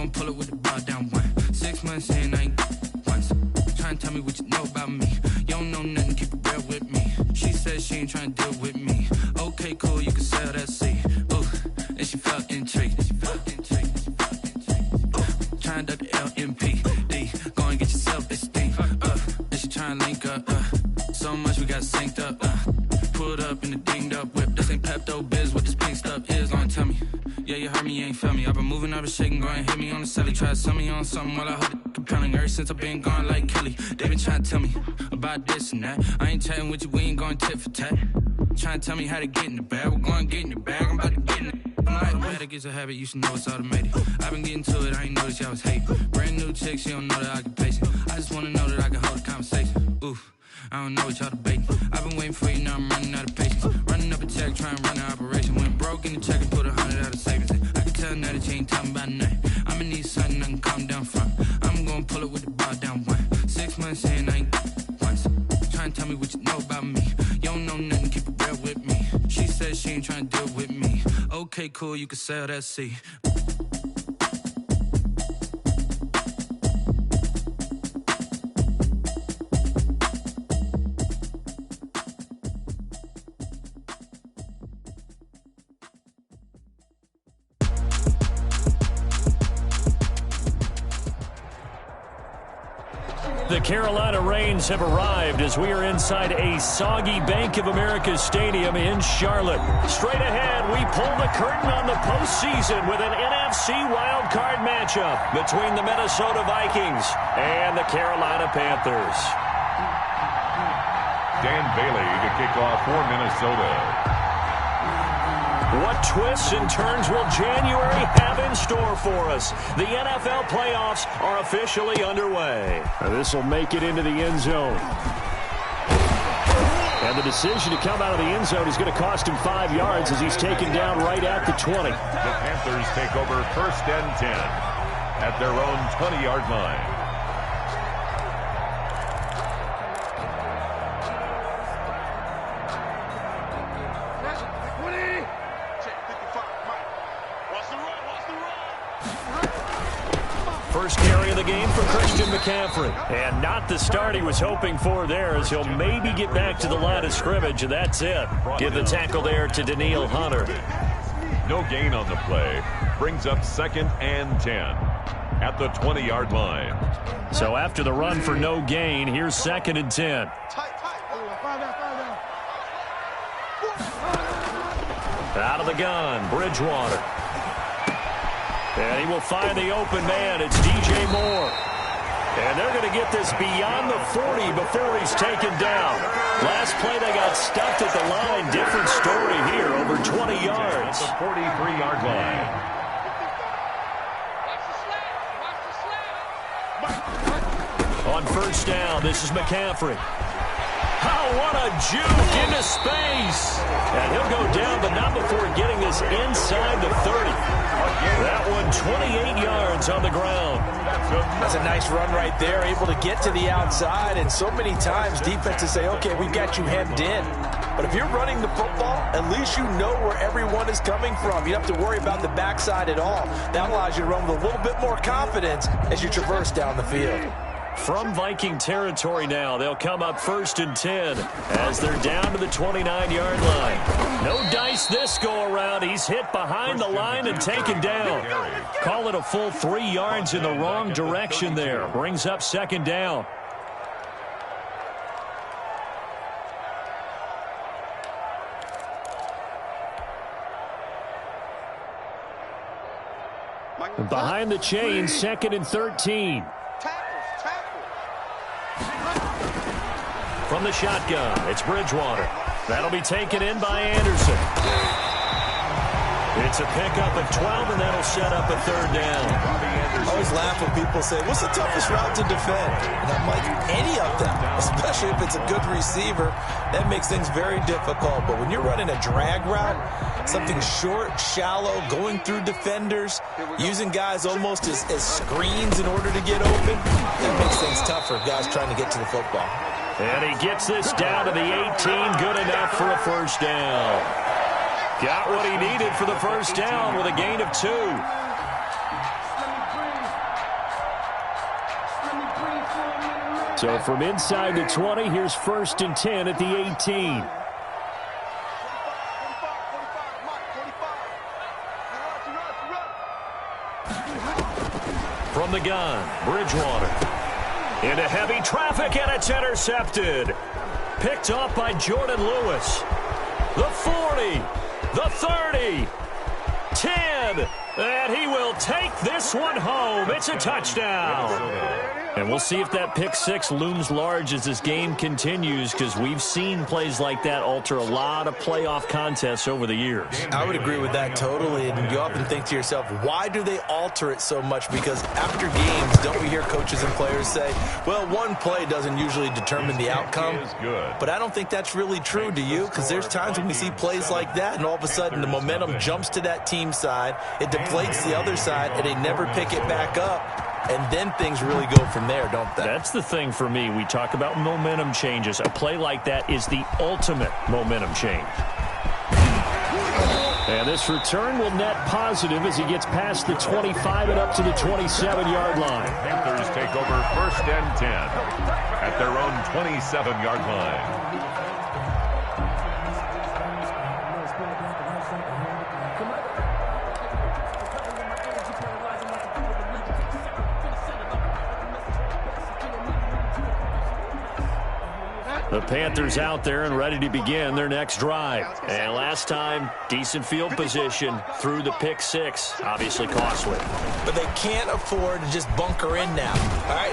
gon' pull it with the bar down one. 6 months in, I ain't once. Tryna tell me what you know about me. You don't know nothing, keep it real with me. She said she ain't tryna deal with me. Okay, cool, you can sell that seat. Ooh, and she felt intrigued. Tryna duck the LMPD. Go and get your self-esteem. And she tryna link up. So much we got synced up. Pulled up in the dinged up whip. This ain't Pepto-Biz, what this pink stuff is. Gonna tell me. Yeah, you heard me, you ain't felt me. I've been moving, I've been shaking, go and hit me on the celly. Try to sell me on something while I hold it compelling. Ever since I've been gone like Kelly, they been trying to tell me about this and that. I ain't chatting with you, we ain't going tit for tat. Trying to tell me how to get in the bag, we're going to get in the bag, I'm about to get in it. I'm like, man, that gets a habit, you should know it's automated. I've been getting to it, I ain't noticed y'all was hating. Brand new chick, she don't know that I can pace it. I just wanna know that I can hold a conversation. Oof, I don't know what y'all debating. I've been waiting for you, now I'm running out of patience. Running up a check, trying to run an operation. Went broke in the check and put 100 out of savings. I can tell now that you ain't talking about nothing. I'ma need something I can calm down from. I'm gonna pull it with the bar down one. 6 months in, I ain't once. Trying to tell me what you know about me. You don't know nothing, keep it real with me. She said she ain't trying to deal with me. Okay, cool, you can sell that seat. The Carolina Rains have arrived as we are inside a soggy Bank of America Stadium in Charlotte. Straight ahead, we pull the curtain on the postseason with an NFC Wildcard matchup between the Minnesota Vikings and the Carolina Panthers. Dan Bailey to kick off for Minnesota. What twists and turns will January have in store for us? The NFL playoffs are officially underway. This will make it into the end zone. And the decision to come out of the end zone is going to cost him 5 yards as he's taken down right at the 20. The Panthers take over 1st and 10 at their own 20-yard line. First carry of the game for Christian McCaffrey. And not the start he was hoping for there, as he'll maybe get back to the line of scrimmage, and that's it. Give the tackle there to Danielle Hunter. No gain on the play. Brings up 2nd and 10 at the 20-yard line. So after the run for no gain, here's 2nd and 10. Out of the gun, Bridgewater. And he will find the open man. It's DJ Moore. And they're going to get this beyond the 40 before he's taken down. Last play, they got stuffed at the line. Different story here, over 20 yards. At the 43-yard line. On 1st down, this is McCaffrey. Oh, what a juke into space. And he'll go down, but not before getting this inside the 30. That one 28 yards on the ground. That's a nice run right there, able to get to the outside. And so many times defenses say, okay, we've got you hemmed in. But if you're running the football, at least you know where everyone is coming from. You don't have to worry about the backside at all. That allows you to run with a little bit more confidence as you traverse down the field. From Viking territory now, they'll come up 1st and 10 as they're down to the 29-yard line. No dice this go-around. He's hit behind the line and taken down. Call it a full 3 yards in the wrong direction there. Brings up 2nd down. Behind the chains, 2nd and 13. From the shotgun, it's Bridgewater. That'll be taken in by Anderson. It's a pickup of 12, and that'll set up a 3rd down. I always laugh when people say, what's the toughest route to defend? And I'm like, any of them, especially if it's a good receiver. That makes things very difficult. But when you're running a drag route, something short, shallow, going through defenders, using guys almost as screens in order to get open, that makes things tough for guys trying to get to the football. And he gets this down to the 18, good enough for a 1st down. Got what he needed for the 1st down with a gain of 2. So from inside the 20, here's 1st and 10 at the 18. From the gun, Bridgewater. Into heavy traffic, and it's intercepted. Picked up by Jordan Lewis. The 40, the 30, 10, and he will take this one home. It's a touchdown. And we'll see if that pick six looms large as this game continues, because we've seen plays like that alter a lot of playoff contests over the years. I would agree with that totally, and you often think to yourself, why do they alter it so much? Because after games, don't we hear coaches and players say, well, one play doesn't usually determine the outcome? But I don't think that's really true, do you? Because there's times when we see plays like that, and all of a sudden the momentum jumps to that team side, it deflates the other side, and they never pick it back up. And then things really go from there, don't they? That's the thing for me. We talk about momentum changes. A play like that is the ultimate momentum change. And this return will net positive as he gets past the 25 and up to the 27-yard line. Panthers take over 1st and 10 at their own 27-yard line. The Panthers out there and ready to begin their next drive. And last time, decent field position through the pick six. Obviously costly. But they can't afford to just bunker in now. All right,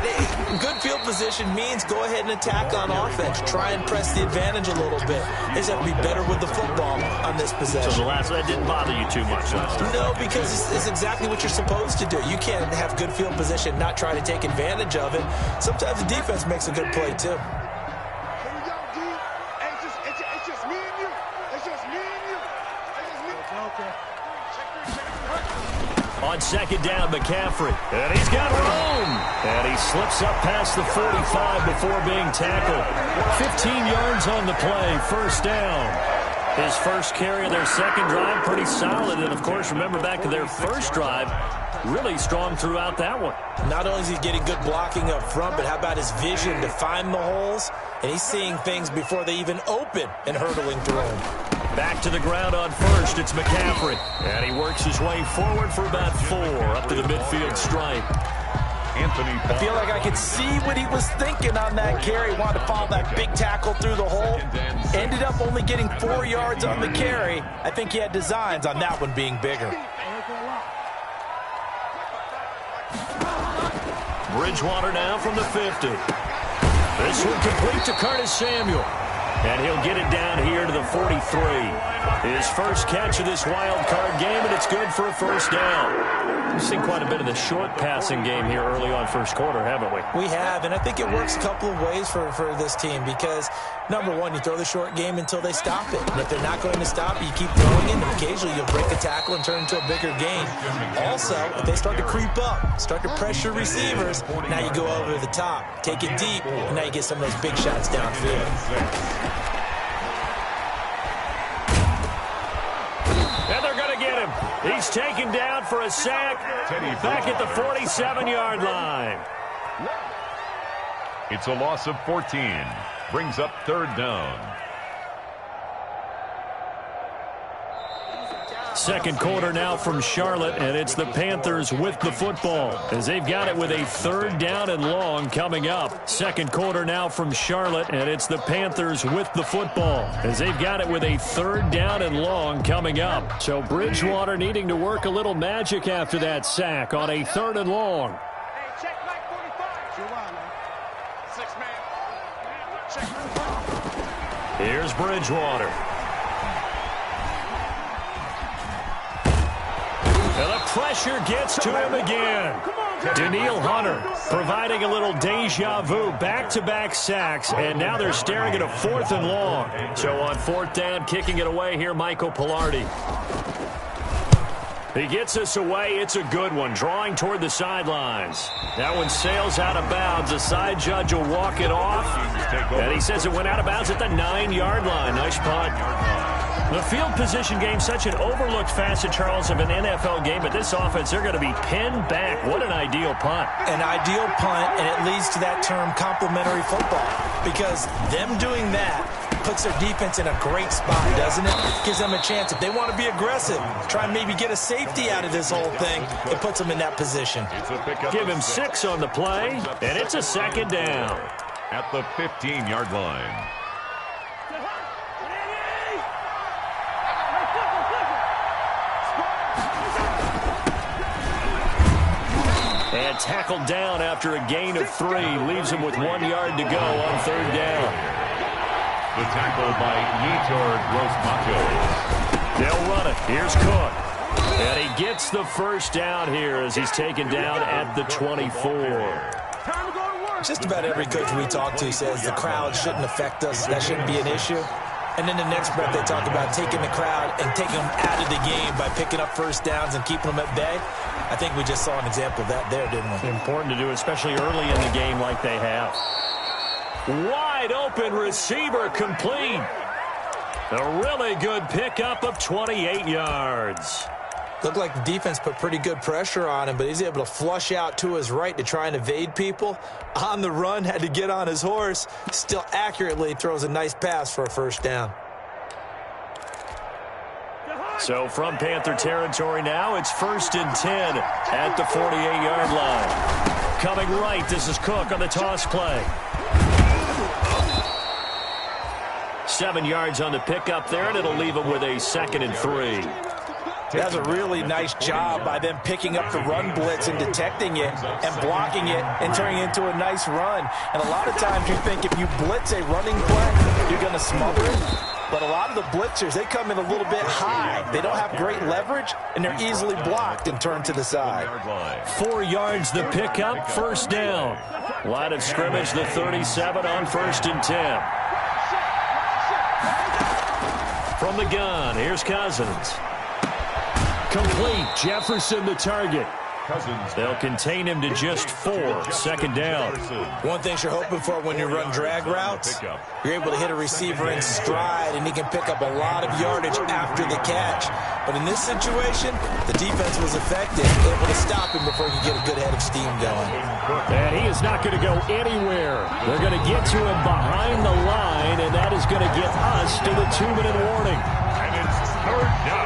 good field position means go ahead and attack on offense. Try and press the advantage a little bit. They just have to be better with the football on this possession. So that didn't bother you too much last time? No, because it's exactly what you're supposed to do. You can't have good field position, not try to take advantage of it. Sometimes the defense makes a good play, too. On 2nd down, McCaffrey. And he's got room. And he slips up past the 45 before being tackled. 15 yards on the play, 1st down. His first carry of their second drive, pretty solid. And, of course, remember back to their first drive, really strong throughout that one. Not only is he getting good blocking up front, but how about his vision to find the holes? And he's seeing things before they even open and hurtling through them. Back to the ground on 1st, it's McCaffrey. And he works his way forward for about 4 up to the midfield stripe. I feel like I could see what he was thinking on that carry. Wanted to follow that big tackle through the hole. Ended up only getting 4 yards on the carry. I think he had designs on that one being bigger. Bridgewater now from the 50. This one complete to Curtis Samuel. And he'll get it down here to the 43. His first catch of this wild card game, and it's good for a 1st down. We've seen quite a bit of the short passing game here early on 1st quarter, haven't we? We have, and I think it works a couple of ways for this team because, number one, you throw the short game until they stop it. And if they're not going to stop it, you keep throwing it, and occasionally you'll break a tackle and turn into a bigger game. Also, if they start to creep up, start to pressure receivers, now you go over the top, take it deep, and now you get some of those big shots downfield. And they're going to get him. He's taken down for a sack back at the 47-yard line. It's a loss of 14. Brings up 3rd down. 2nd quarter now from Charlotte, and it's the Panthers with the football as they've got it with a 3rd down and long coming up. 2nd quarter now from Charlotte, and it's the Panthers with the football as they've got it with a 3rd down and long coming up. So Bridgewater needing to work a little magic after that sack on a 3rd and long. Here's Bridgewater. And the pressure gets to him again. Danielle Hunter providing a little deja vu, back-to-back sacks, and now they're staring at a 4th and long. So on 4th down, kicking it away here, Michael Pilardi. He gets us away. It's a good one, drawing toward the sidelines. That one sails out of bounds. The side judge will walk it off, and he says it went out of bounds at the 9-yard line. Nice punt. The field position game, such an overlooked facet, Charles, of an NFL game, but this offense, they're going to be pinned back. What an ideal punt. An ideal punt, and it leads to that term complementary football, because them doing that puts their defense in a great spot, doesn't it? Gives them a chance. If they want to be aggressive, try and maybe get a safety out of this whole thing, it puts them in that position. Give him 6 on the play, and it's a second down. At the 15-yard line. And tackled down after a gain of 3. Leaves him with 1 yard to go on third down. The tackle by Yetur Gross-Matos. They'll run it. Here's Cook. And he gets the first down here as he's taken down at the 24. Just about every coach we talk to says the crowd shouldn't affect us. That shouldn't be an issue. And then the next breath they talk about taking the crowd and taking them out of the game by picking up first downs and keeping them at bay. I think we just saw an example of that there, didn't we? Important to do, especially early in the game like they have. Wide open receiver complete. A really good pickup of 28 yards. Looked like the defense put pretty good pressure on him, but he's able to flush out to his right to try and evade people. On the run, had to get on his horse. Still accurately throws a nice pass for a first down. So from Panther territory now, it's 1st and 10 at the 48-yard line. Coming right, this is Cook on the toss play. 7 yards on the pickup there, and it'll leave him with a 2nd and 3. That's a really nice job by them picking up the run blitz and detecting it and blocking it and turning it into a nice run. And a lot of times you think if you blitz a running play, you're going to smother it. But a lot of the blitzers, they come in a little bit high. They don't have great leverage, and they're easily blocked and turned to the side. 4 yards the pickup, first down. Line of scrimmage, the 37 on 1st and 10. From the gun, here's Cousins. Complete. Jefferson the target. They'll contain him to just 4. 2nd down. One thing you're hoping for when you run drag routes, you're able to hit a receiver in stride, and he can pick up a lot of yardage after the catch. But in this situation, the defense was effective, able to stop him before he could get a good head of steam going. And he is not going to go anywhere. They're going to get to him behind the line, and that is going to get us to the 2-minute warning. And it's 3rd down.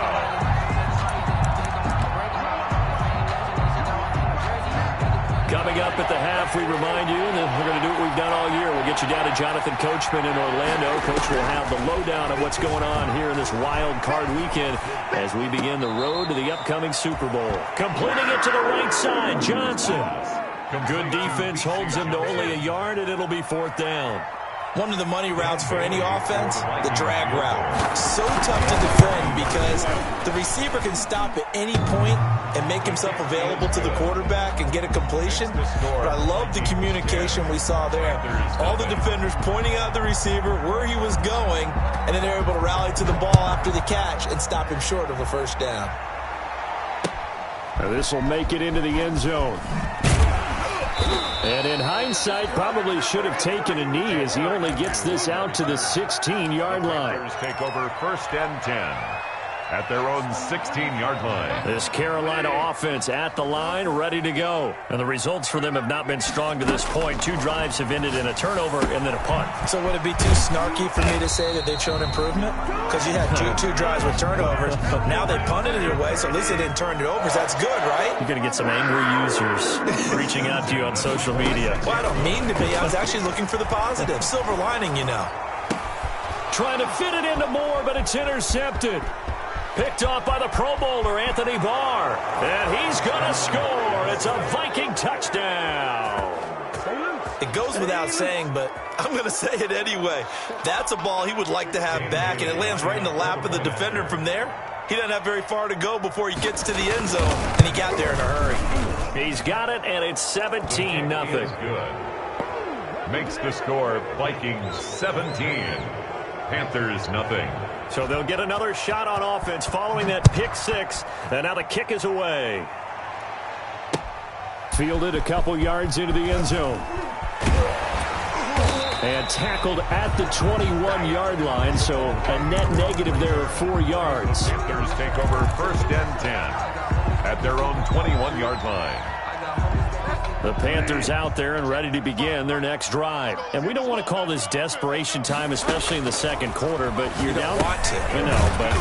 Coming up at the half, we remind you that we're going to do what we've done all year. We'll get you down to Jonathan Coachman in Orlando. Coach will have the lowdown on what's going on here in this wild card weekend as we begin the road to the upcoming Super Bowl. Completing it to the right side, Johnson. Good defense holds him to only a yard, and it'll be 4th down. One of the money routes for any offense, the drag route. So tough to defend because the receiver can stop at any point and make himself available to the quarterback and get a completion. But I love the communication we saw there. All the defenders pointing out the receiver, where he was going, and then they're able to rally to the ball after the catch and stop him short of a first down. Now this will make it into the end zone. And in hindsight, probably should have taken a knee as he only gets this out to the 16-yard line. Panthers take over 1st and 10 at their own 16-yard line. This Carolina offense at the line, ready to go. And the results for them have not been strong to this point. 2 drives have ended in a turnover and then a punt. So would it be too snarky for me to say that they've shown improvement? Because you had two drives with turnovers. Now they punted it away, so at least they didn't turn it over. So that's good, right? You're going to get some angry users reaching out to you on social media. Well, I don't mean to be. I was actually looking for the positive. Silver lining, you know. Trying to fit it into Moore, but it's intercepted. Picked off by the Pro Bowler, Anthony Barr. And he's going to score. It's a Viking touchdown. It goes without saying, but I'm going to say it anyway. That's a ball he would like to have back, and it lands right in the lap of the defender from there. He doesn't have very far to go before he gets to the end zone, and he got there in a hurry. He's got it, and it's 17-0. Good. Makes the score Vikings 17. Panthers nothing. So they'll get another shot on offense following that pick 6. And now the kick is away. Fielded a couple yards into the end zone. And tackled at the 21-yard line, so a net negative there of 4 yards. Panthers take over 1st and 10 at their own 21-yard line. The Panthers out there and ready to begin their next drive. And we don't want to call this desperation time, especially in the second quarter, but you're down. Want to. I know, but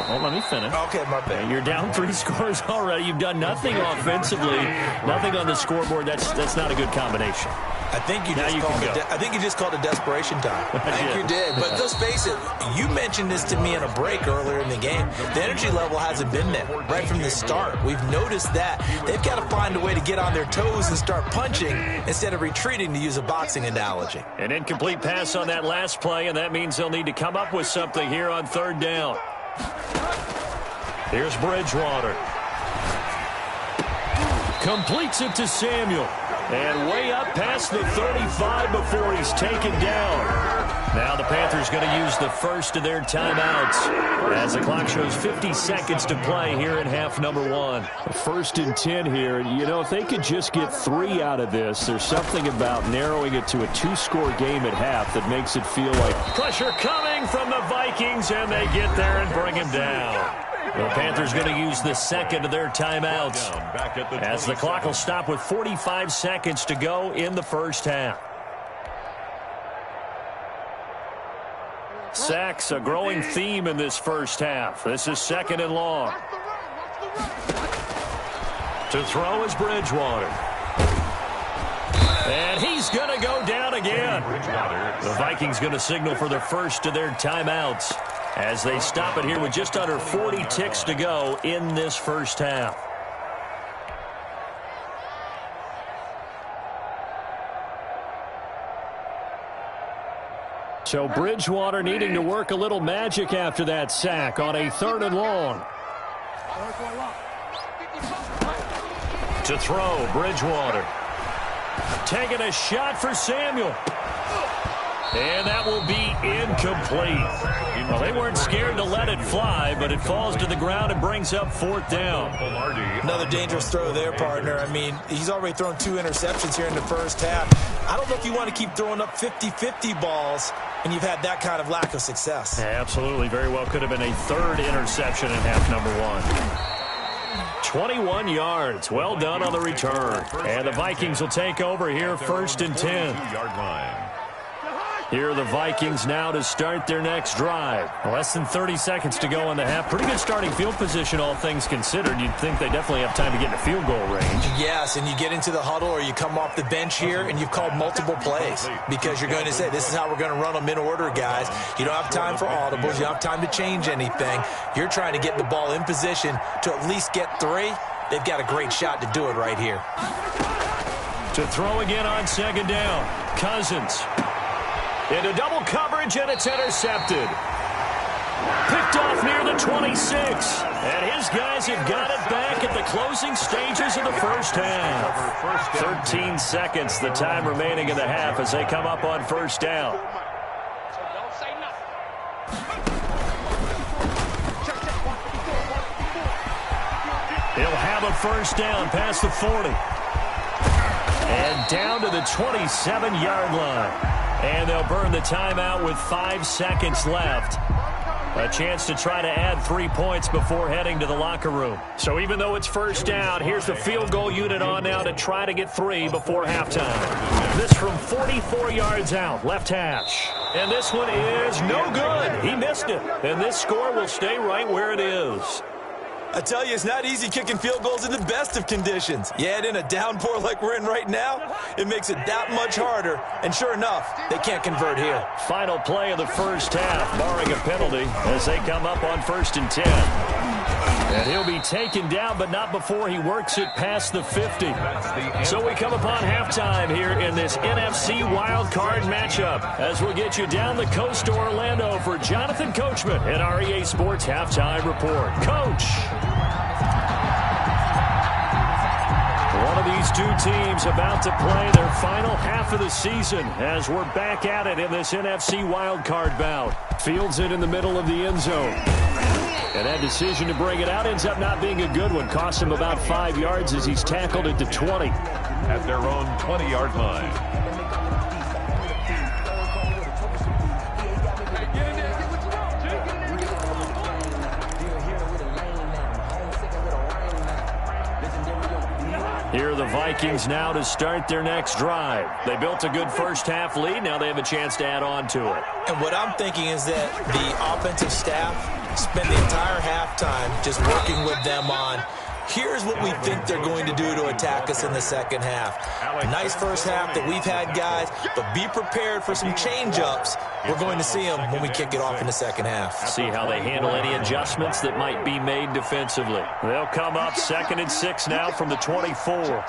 hold on, let me finish. Okay, my bad. You're down 3 scores already. You've done nothing offensively, nothing on the scoreboard. That's not a good combination. I think you just called it desperation time. I think you did. But let's face it, you mentioned this to me in a break earlier in the game. The energy level hasn't been there right from the start. We've noticed that. They've got to find a way to get on their toes and start punching instead of retreating, to use a boxing analogy. An incomplete pass on that last play, and that means they'll need to come up with something here on 3rd down. Here's Bridgewater. Completes it to Samuel. And way up past the 35 before he's taken down. Now the Panthers going to use the first of their timeouts as the clock shows 50 seconds to play here in half number 1. 1st and 10 here. You know, if they could just get 3 out of this, there's something about narrowing it to a 2-score game at half that makes it feel like pressure coming from the Vikings, and they get there and bring him down. The Panthers going to use the second of their timeouts as the clock will stop with 45 seconds to go in the first half. Sacks, a growing theme in this first half. This is 2nd and long. To throw is Bridgewater. And he's going to go down again. The Vikings going to signal for the first of their timeouts as they stop it here with just under 40 ticks to go in this first half. So Bridgewater needing to work a little magic after that sack on a 3rd and long. To throw, Bridgewater. Taking a shot for Samuel. And that will be incomplete. Well, they weren't scared to let it fly, but it falls to the ground and brings up 4th down. Another dangerous throw there, partner. I mean, he's already thrown 2 interceptions here in the first half. I don't know if you want to keep throwing up 50-50 balls when you've had that kind of lack of success. Yeah, absolutely. Very well could have been a 3rd interception in half number 1. 21 yards. Well done on the return. And the Vikings will take over here 1st and 10. Here are the Vikings now to start their next drive. Less than 30 seconds to go in the half. Pretty good starting field position, all things considered. You'd think they definitely have time to get in the field goal range. Yes, and you get into the huddle or you come off the bench here and you've called multiple plays because you're going to say, this is how we're going to run them in order, guys. You don't have time for audibles. You don't have time to change anything. You're trying to get the ball in position to at least get 3. They've got a great shot to do it right here. To throw again on 2nd down. Cousins. Into double coverage, and it's intercepted. Picked off near the 26. And his guys have got it back at the closing stages of the first half. 13 seconds, the time remaining in the half as they come up on 1st down. He'll have a 1st down past the 40. And down to the 27-yard line. And they'll burn the timeout with 5 seconds left. A chance to try to add 3 points before heading to the locker room. So even though it's 1st down, here's the field goal unit on now to try to get 3 before halftime. This from 44 yards out, left hash. And this one is no good. He missed it. And this score will stay right where it is. I tell you, it's not easy kicking field goals in the best of conditions. You add in a downpour like we're in right now, it makes it that much harder. And sure enough, they can't convert here. Final play of the first half, barring a penalty, as they come up on 1st and 10. And he'll be taken down, but not before he works it past the 50. So we come upon halftime here in this NFC Wildcard matchup as we'll get you down the coast to Orlando for Jonathan Coachman at our EA Sports Halftime Report. Coach! One of these 2 teams about to play their final half of the season as we're back at it in this NFC wildcard bout. Fields it in the middle of the end zone. And that decision to bring it out ends up not being a good one. Cost him about 5 yards as he's tackled at the 20. At their own 20-yard line. Here are the Vikings now to start their next drive. They built a good first-half lead. Now they have a chance to add on to it. And what I'm thinking is that the offensive staff spent the entire halftime just working with them on, here's what we think they're going to do to attack us in the second half. Nice first half that we've had, guys, but be prepared for some change-ups. We're going to see them when we kick it off in the second half. See how they handle any adjustments that might be made defensively. They'll come up 2nd and 6 now from the 24.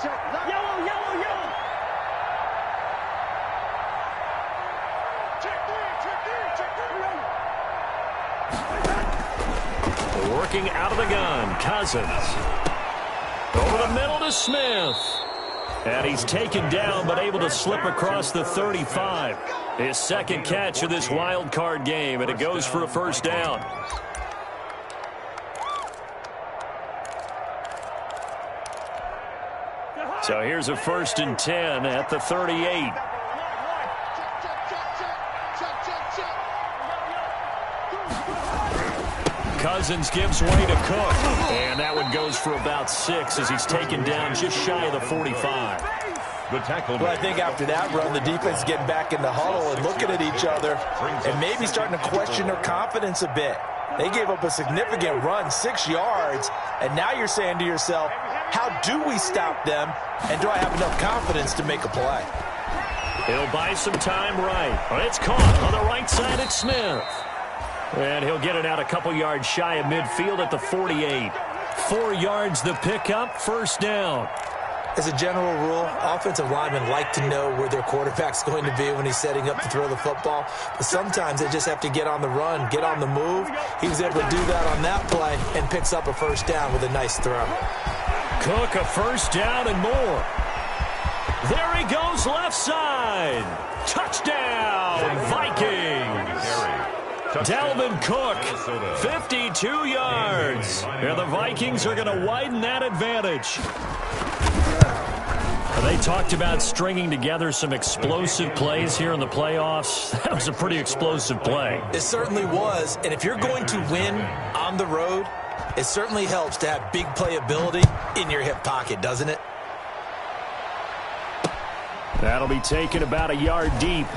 Working out of the gun, Cousins. Over the middle to Smith. And he's taken down but able to slip across the 35. His second catch of this wild card game, and it goes for a first down. So here's a 1st and 10 at the 38. Cousins gives way to Cook. And that one goes for about 6 as he's taken down just shy of the 45. The tackle. Well, I think after that run, the defense getting back in the huddle and looking at each other and maybe starting to question their confidence a bit. They gave up a significant run, 6 yards, and now you're saying to yourself, how do we stop them, and do I have enough confidence to make a play? He'll buy some time right. It's caught on the right side at Smith. And he'll get it out a couple yards shy of midfield at the 48. 4 yards the pickup, first down. As a general rule, offensive linemen like to know where their quarterback's going to be when he's setting up to throw the football. But sometimes they just have to get on the run, get on the move. He was able to do that on that play and picks up a first down with a nice throw. Cook, a first down and more. There he goes left side. Touchdown, Vikings. Dalvin Cook, 52 yards. And the Vikings are going to widen that advantage. They talked about stringing together some explosive plays here in the playoffs. That was a pretty explosive play. It certainly was. And if you're going to win on the road, it certainly helps to have big playability in your hip pocket, doesn't it? That'll be taken about a yard deep.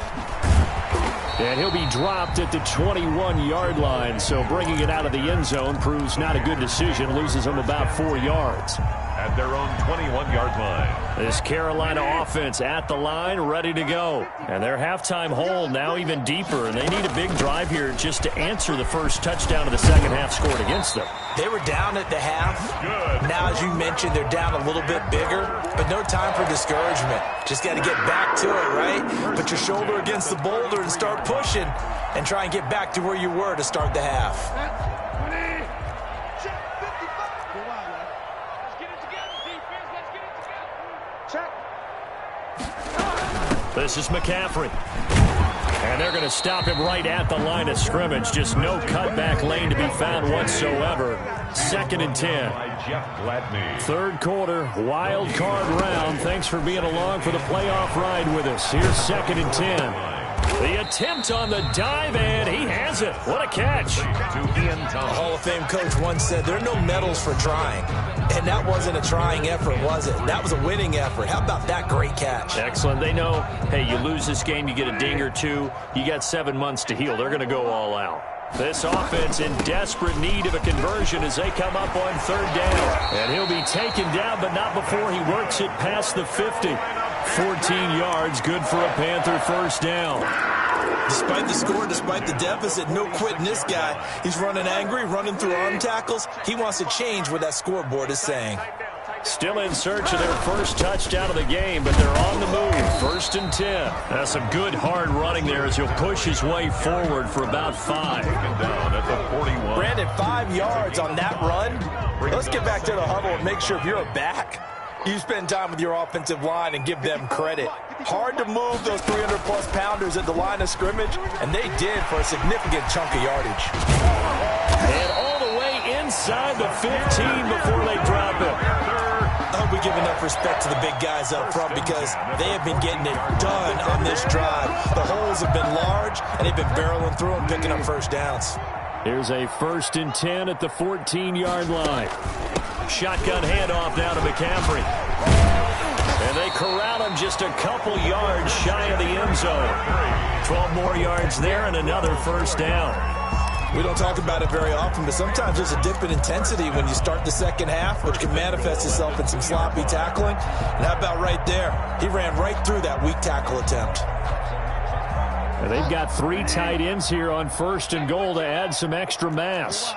And he'll be dropped at the 21-yard line. So bringing it out of the end zone proves not a good decision. Loses him about 4 yards. At their own 21-yard line. This Carolina offense at the line, ready to go. And their halftime hole now even deeper. And they need a big drive here just to answer the first touchdown of the second half scored against them. They were down at the half. Good. Now, as you mentioned, they're down a little bit bigger, but no time for discouragement. Just got to get back to it, right? Put your shoulder against the boulder and start pushing and try and get back to where you were to start the half. This is McCaffrey. And they're going to stop him right at the line of scrimmage. Just no cutback lane to be found whatsoever. 2nd and 10. Third quarter, wild card round. Thanks for being along for the playoff ride with us. Here's 2nd and 10. The attempt on the dive, and he has it. What a catch. A Hall of Fame coach once said, there are no medals for trying. And that wasn't a trying effort, was it? That was a winning effort. How about that great catch? Excellent. They know, hey, you lose this game, you get a ding or two. You got 7 months to heal. They're going to go all out. This offense in desperate need of a conversion as they come up on 3rd down. And he'll be taken down, but not before he works it past the 50. 14 yards, good for a Panther first down. Despite the score, despite the deficit, no quitting this guy. He's running angry, running through arm tackles. He wants to change what that scoreboard is saying. Still in search of their first touchdown of the game, but they're on the move. 1st and 10. That's some good hard running there as he'll push his way forward for about 5. Down at the 41. Brandon, 5 yards on that run. Let's get back to the huddle and make sure if you're a back, you spend time with your offensive line and give them credit. Hard to move those 300-plus pounders at the line of scrimmage, and they did for a significant chunk of yardage. And all the way inside the 15 before they drop it. I hope we give enough respect to the big guys up front because they have been getting it done on this drive. The holes have been large, and they've been barreling through them, picking up first downs. Here's a 1st and 10 at the 14-yard line. Shotgun handoff down to McCaffrey. And they corral him just a couple yards shy of the end zone. 12 more yards there and another first down. We don't talk about it very often, but sometimes there's a dip in intensity when you start the second half, which can manifest itself in some sloppy tackling. And how about right there? He ran right through that weak tackle attempt. And they've got 3 tight ends here on 1st and goal to add some extra mass.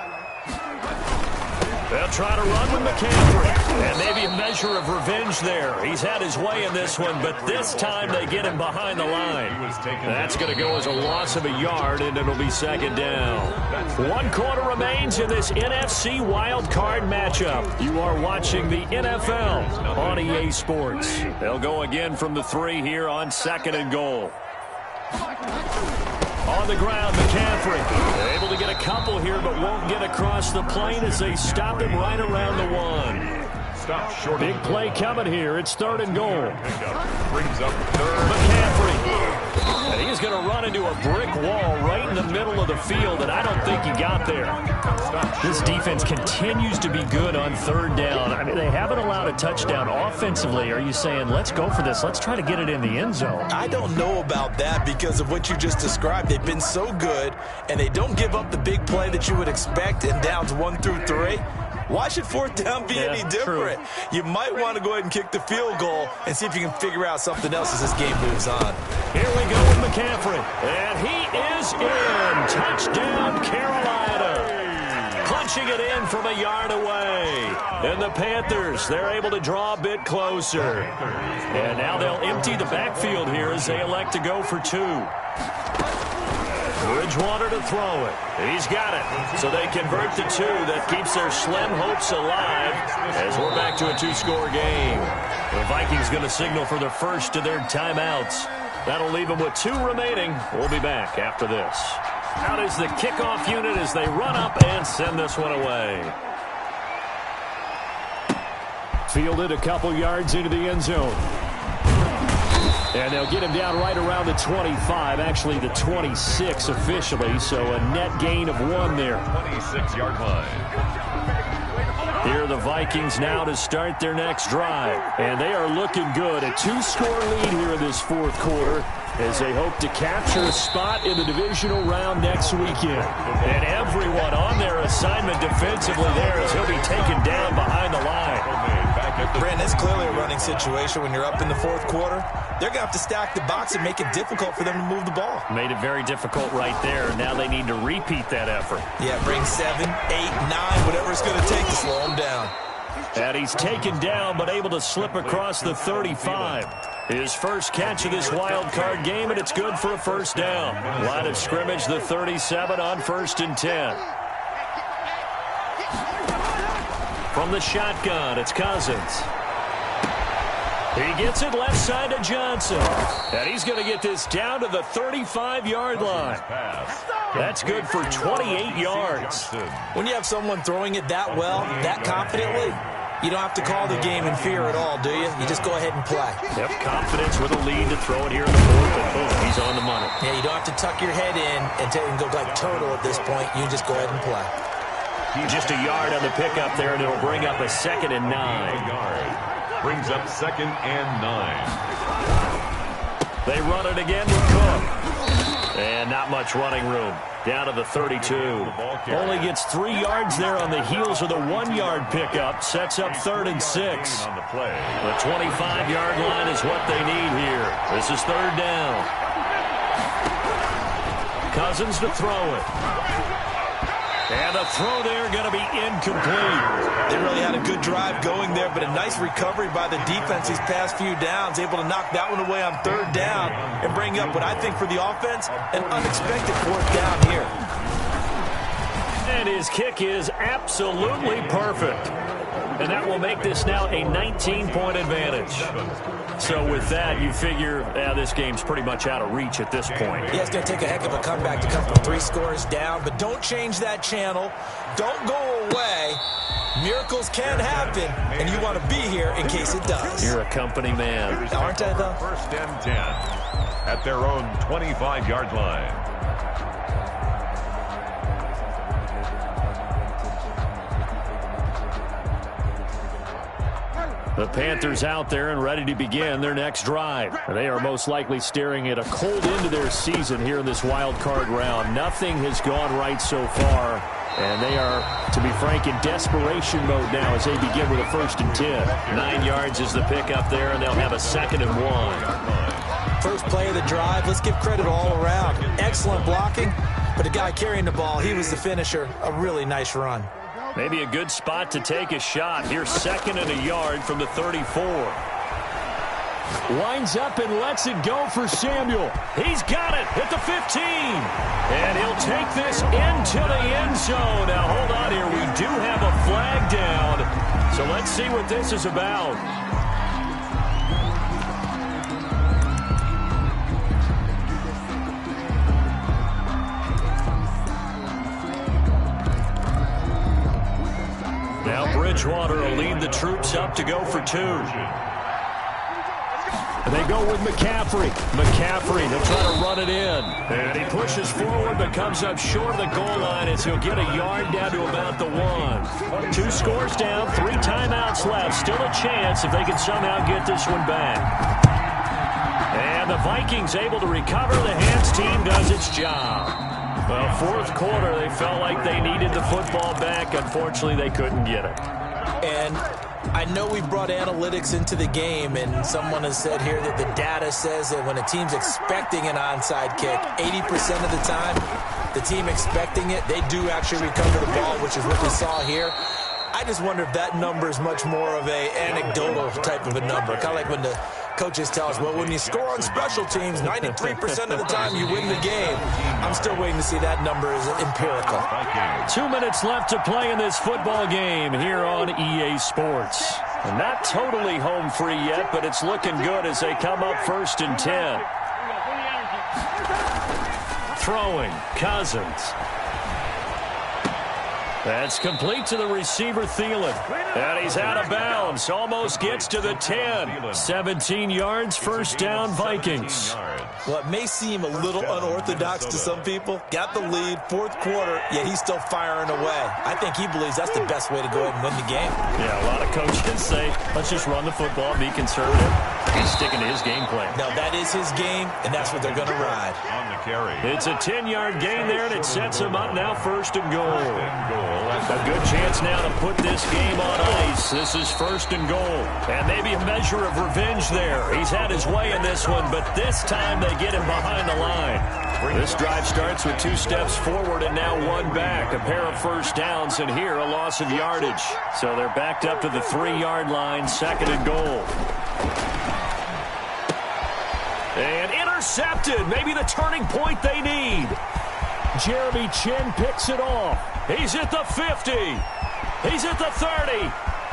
They'll try to run with McCaffrey. And maybe a measure of revenge there. He's had his way in this one, but this time they get him behind the line. That's going to go as a loss of a yard, and it'll be second down. 1 quarter remains in this NFC Wildcard matchup. You are watching the NFL on EA Sports. They'll go again from the 3 here on 2nd and goal. On the ground, McCaffrey. They're able to get a couple here, but won't get across the plane as they stop him right around the 1. Big play coming here. It's 3rd and goal. Brings up 3rd. McCaffrey. And he's going to run into a brick wall right in the middle of the field, and I don't think he got there. This defense continues to be good on 3rd down. I mean, they haven't allowed a touchdown offensively. Are you saying, let's go for this? Let's try to get it in the end zone. I don't know about that because of what you just described. They've been so good, and they don't give up the big play that you would expect in downs 1 through 3. Why should 4th down be any different? True. You might want to go ahead and kick the field goal and see if you can figure out something else as this game moves on. Here we go with McCaffrey. And he is in. Touchdown, Carolina. Punching it in from a yard away. And the Panthers, they're able to draw a bit closer. And now they'll empty the backfield here as they elect to go for 2. Bridgewater to throw it. He's got it. So they convert the 2. That keeps their slim hopes alive as we're back to a 2-score game. The Vikings going to signal for the first of their timeouts. That'll leave them with 2 remaining. We'll be back after this. Out is the kickoff unit as they run up and send this one away. Fielded a couple yards into the end zone. And they'll get him down right around the 25, actually the 26 officially, so a net gain of 1 there. 26-yard line. Here are the Vikings now to start their next drive. And they are looking good. A 2-score lead here in this 4th quarter as they hope to capture a spot in the divisional round next weekend. And everyone on their assignment defensively there as he'll be taken down behind the line. Brandon, it's clearly a running situation when you're up in the 4th quarter. They're going to have to stack the box and make it difficult for them to move the ball. Made it very difficult right there. Now they need to repeat that effort. Yeah, bring 7, 8, 9, whatever it's going to take to slow them down. And he's taken down but able to slip across the 35. His first catch of this wild card game, and it's good for a first down. Line of scrimmage, the 37 on 1st and 10. From the shotgun, it's Cousins. He gets it left side to Johnson. And he's going to get this down to the 35-yard line. That's good for 28 yards. When you have someone throwing it that well, that confidently, you don't have to call the game in fear at all, do you? You just go ahead and play. Yep, confidence with a lead to throw it here in the 4th, and boom, he's on the money. Yeah, you don't have to tuck your head in and go like turtle at this point. You just go ahead and play. Just a yard on the pickup there, and it'll bring up a 2nd and 9. Brings up 2nd and 9. They run it again with Cook. And not much running room. Down to the 32. Only gets 3 yards there on the heels of the 1-yard pickup. Sets up 3rd and 6. The 25-yard line is what they need here. This is 3rd down. Cousins to throw it. And the throw there going to be incomplete. They really had a good drive going there, but a nice recovery by the defense these past few downs, able to knock that one away on 3rd down and bring up what I think for the offense, an unexpected 4th down here. And his kick is absolutely perfect. And that will make this now a 19-point advantage. So with that, you figure this game's pretty much out of reach at this point. Yeah, it's going to take a heck of a comeback to come from 3 scores down, but don't change that channel. Don't go away. Miracles can happen, and you want to be here in case it does. You're a company man. Aren't I, though? 1st and 10 at their own 25-yard line. The Panthers out there and ready to begin their next drive. They are most likely staring at a cold end to their season here in this wild card round. Nothing has gone right so far, and they are, to be frank, in desperation mode now as they begin with a 1st and 10. 9 yards is the pickup there, and they'll have a 2nd and 1. First play of the drive, let's give credit all around. Excellent blocking, but the guy carrying the ball, he was the finisher. A really nice run. Maybe a good spot to take a shot. Here's 2nd and a yard from the 34. Winds up and lets it go for Samuel. He's got it at the 15. And he'll take this into the end zone. Now, hold on here. We do have a flag down. So let's see what this is about. Now Bridgewater will lead the troops up to go for 2. They go with McCaffrey. McCaffrey, they'll try to run it in. And he pushes forward but comes up short of the goal line as he'll get a yard down to about the 1. 2 scores down, 3 timeouts left. Still a chance if they can somehow get this one back. And the Vikings able to recover. The hands team does its job. Well, 4th quarter, they felt like they needed the football back. Unfortunately, they couldn't get it. And I know we brought analytics into the game, and someone has said here that the data says that when a team's expecting an onside kick, 80% of the time, the team expecting it, they do actually recover the ball, which is what we saw here. I just wonder if that number is much more of a anecdotal type of a number. Kind of like when the coaches tell us, well, when you score on special teams, 93% of the time you win the game. I'm still waiting to see that number is empirical. 2 minutes left to play in this football game here on EA Sports. Not totally home free yet, but it's looking good as they come up 1st and 10. Throwing, Cousins. That's complete to the receiver, Thielen. And he's out of bounds. Almost gets to the 10. 17 yards, 1st down, Vikings. Well, it may seem a little unorthodox to some people. Got the lead, 4th quarter, yet he's still firing away. I think he believes that's the best way to go ahead and win the game. Yeah, a lot of coaches say, let's just run the football, be conservative. He's sticking to his game plan. No, that is his game, and that's what they're going to ride. On the carry. It's a 10-yard gain there, and it sets him up now 1st and goal. A good chance now to put this game on ice. This is 1st and goal. And maybe a measure of revenge there. He's had his way in this one, but this time they get him behind the line. This drive starts with 2 steps forward and now 1 back. A pair of 1st downs, and here a loss of yardage. So they're backed up to the 3-yard line, 2nd and goal. And intercepted. Maybe the turning point they need. Jeremy Chin picks it off. He's at the 50. He's at the 30.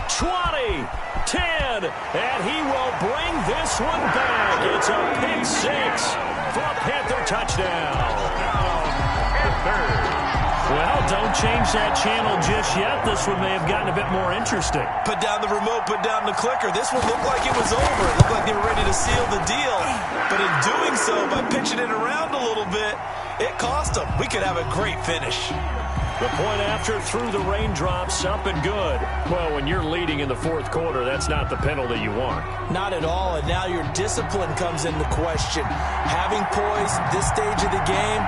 20. 10. And he will bring this one back. It's a pick 6 for a Panther touchdown. Well, don't change that channel just yet. This one may have gotten a bit more interesting. Put down the remote, put down the clicker. This one looked like it was over. It looked like they were ready to seal the deal. But in doing so, by pitching it around a little bit, it cost them. We could have a great finish. The point after through the raindrops, up and good. Well, when you're leading in the 4th quarter, that's not the penalty you want. Not at all, and now your discipline comes into question. Having poise this stage of the game,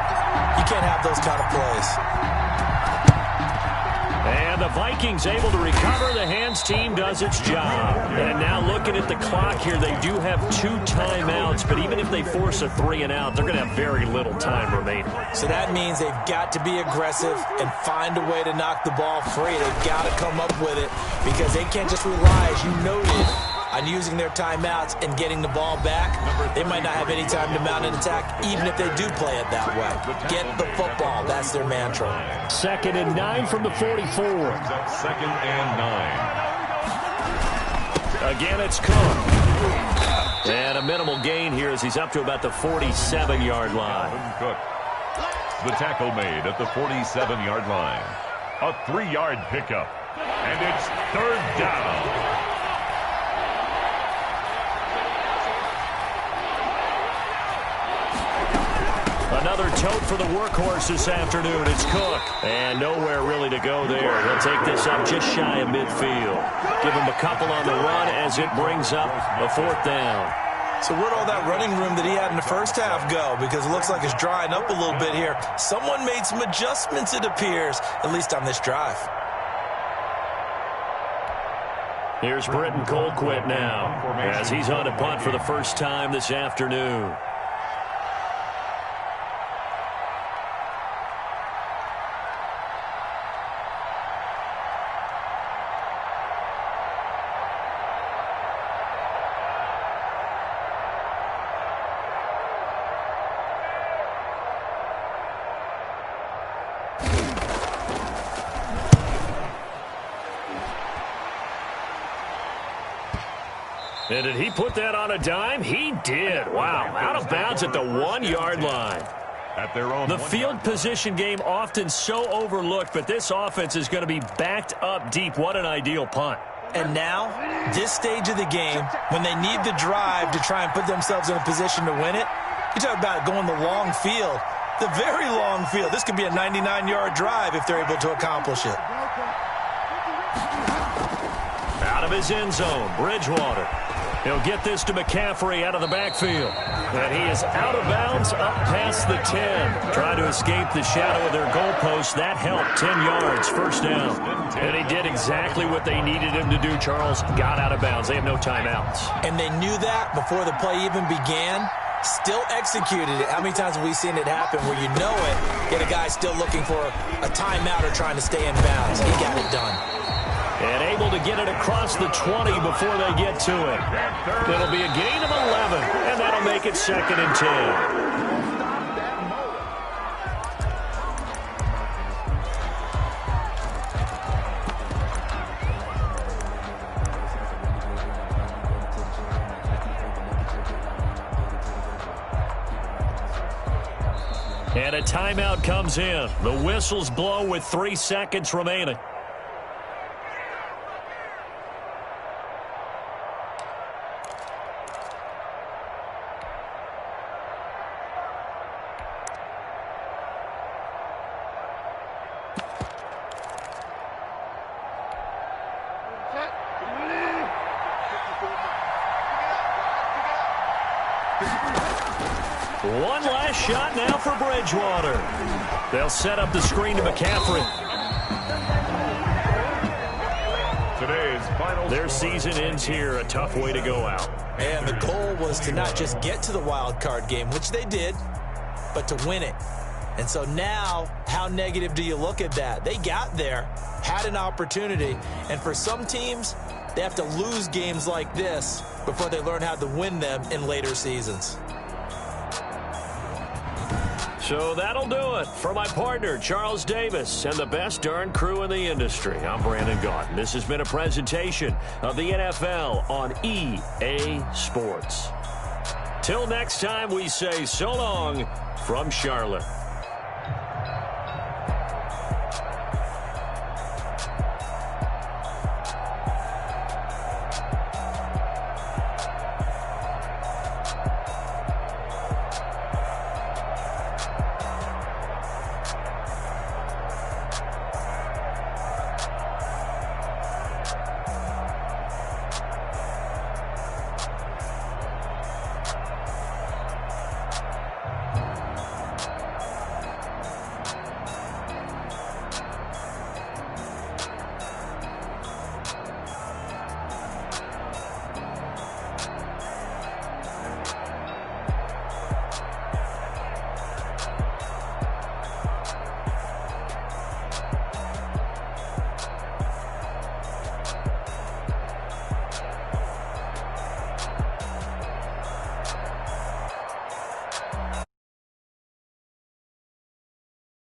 you can't have those kind of plays. And the Vikings able to recover. The hands team does its job. And now looking at the clock here, they do have 2 timeouts, but even if they force a 3 and out, they're going to have very little time remaining. So that means they've got to be aggressive and find a way to knock the ball free. They've got to come up with it because they can't just rely, as you noted, on using their timeouts and getting the ball back. They might not have any time to mount an attack, even if they do play it that way. Get the football. That's their mantra. 2nd and 9 from the 44. 2nd and 9. Again, it's Cook. And a minimal gain here as he's up to about the 47-yard line. Cook. The tackle made at the 47-yard line. A 3-yard pickup. And it's 3rd down. Another tote for the workhorse this afternoon. It's Cook. And nowhere really to go there. He'll take this up just shy of midfield. Give him a couple on the run as it brings up a 4th down. So where'd all that running room that he had in the first half go? Because it looks like it's drying up a little bit here. Someone made some adjustments, it appears, at least on this drive. Here's Britton Colquitt now as he's on a punt for the first time this afternoon. And did he put that on a dime? He did. Wow. Out of bounds at the 1-yard line. At their own the field position game often so overlooked, but this offense is going to be backed up deep. What an ideal punt. And now, this stage of the game, when they need the drive to try and put themselves in a position to win it, you talk about going the long field, the very long field. This could be a 99-yard drive if they're able to accomplish it. Out of his end zone, Bridgewater. He'll get this to McCaffrey out of the backfield. And he is out of bounds up past the 10. Trying to escape the shadow of their goalpost. That helped. 10 yards, first down. And he did exactly what they needed him to do, Charles. Got out of bounds. They have no timeouts. And they knew that before the play even began. Still executed it. How many times have we seen it happen where you know it, yet a guy still looking for a timeout or trying to stay in bounds? He got it done. And able to get it across the 20 before they get to it. It'll be a gain of 11, and that'll make it 2nd and 10. And a timeout comes in. The whistles blow with 3 seconds remaining. One last shot now for Bridgewater. They'll set up the screen to McCaffrey. Today's final. Their season ends here. A tough way to go out. And the goal was to not just get to the wild card game, which they did, but to win it. And so now, how negative do you look at that? They got there, had an opportunity, and for some teams, they have to lose games like this before they learn how to win them in later seasons. So that'll do it. For my partner, Charles Davis, and the best darn crew in the industry, I'm Brandon Gaudin. This has been a presentation of the NFL on EA Sports. Till next time, we say so long from Charlotte.